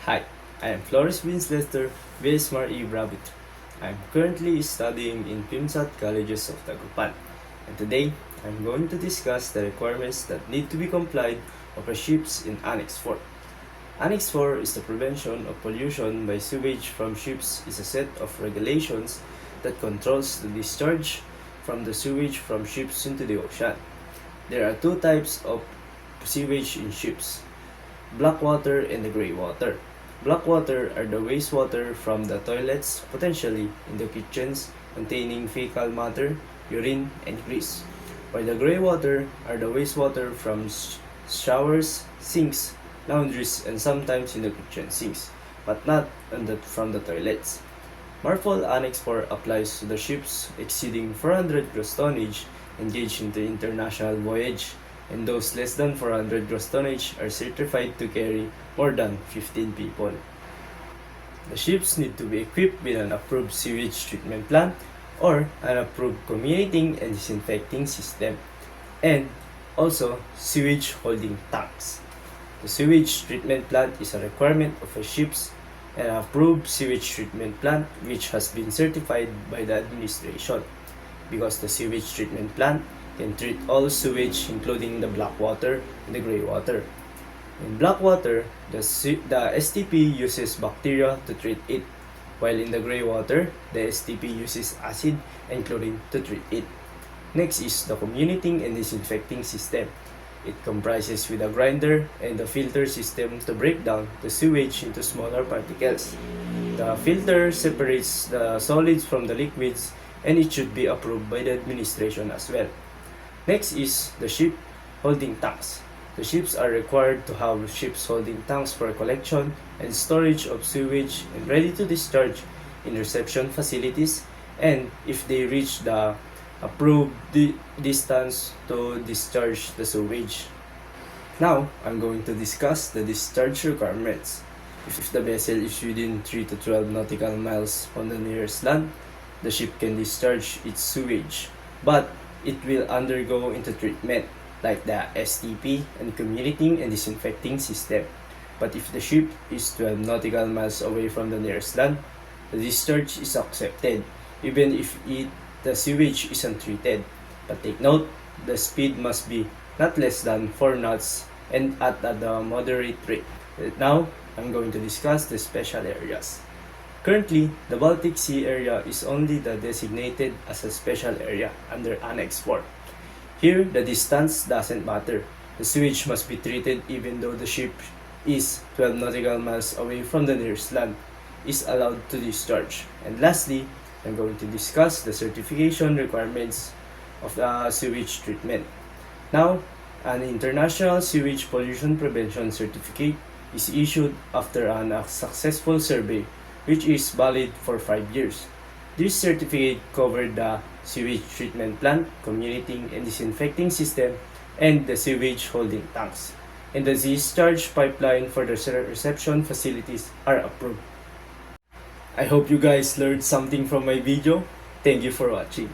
Hi, I am Flores Vince Lester Vesmar E. Bravit. I am currently studying in PIMSAT Colleges of Dagupan, and today I am going to discuss the requirements that need to be complied of our ships in Annex 4. Annex 4 is the prevention of pollution by sewage from ships is a set of regulations that controls the discharge from the sewage from ships into the ocean. There are two types of sewage in ships: black water and the gray water. Black water are the wastewater from the toilets, potentially in the kitchens, containing fecal matter, urine, and grease. While the gray water are the wastewater from showers, sinks, laundries, and sometimes in the kitchen sinks, but not from the toilets. MARPOL Annex 4 applies to the ships exceeding 400 gross tonnage engaged into international voyage, and those less than 400 gross tonnage are certified to carry more than 15 people. The ships need to be equipped with an approved sewage treatment plant or an approved communicating and disinfecting system, and also sewage holding tanks. The sewage treatment plant is a requirement of a ship's and an approved sewage treatment plant which has been certified by the administration, because the sewage treatment plant can treat all sewage including the black water and the gray water. In black water, the STP uses bacteria to treat it, while in the gray water, the STP uses acid and chlorine to treat it. Next is the communicating and disinfecting system. It comprises with a grinder and a filter system to break down the sewage into smaller particles. The filter separates the solids from the liquids, and it should be approved by the administration as well. Next is the ship holding tanks. The ships are required to have ships holding tanks for collection and storage of sewage and ready to discharge in reception facilities, and if they reach the approved distance to discharge the sewage. Now, I'm going to discuss the discharge requirements. If the vessel is within 3 to 12 nautical miles from the nearest land, the ship can discharge its sewage, but it will undergo into treatment like the STP and communicating and disinfecting system. But if the ship is 12 nautical miles away from the nearest land, the discharge is accepted even if the sewage is untreated. But take note, the speed must be not less than 4 knots and at the moderate rate. Now, I'm going to discuss the special areas. Currently, the Baltic Sea area is only designated as a special area under Annex 4. Here, the distance doesn't matter. The sewage must be treated even though the ship is 12 nautical miles away from the nearest land is allowed to discharge. And lastly, I'm going to discuss the certification requirements of the sewage treatment. Now, an International Sewage Pollution Prevention Certificate is issued after a successful survey, which is valid for 5 years. This certificate covered the sewage treatment plant, communicating and disinfecting system, and the sewage holding tanks. And the discharge pipeline for the reception facilities are approved. I hope you guys learned something from my video. Thank you for watching.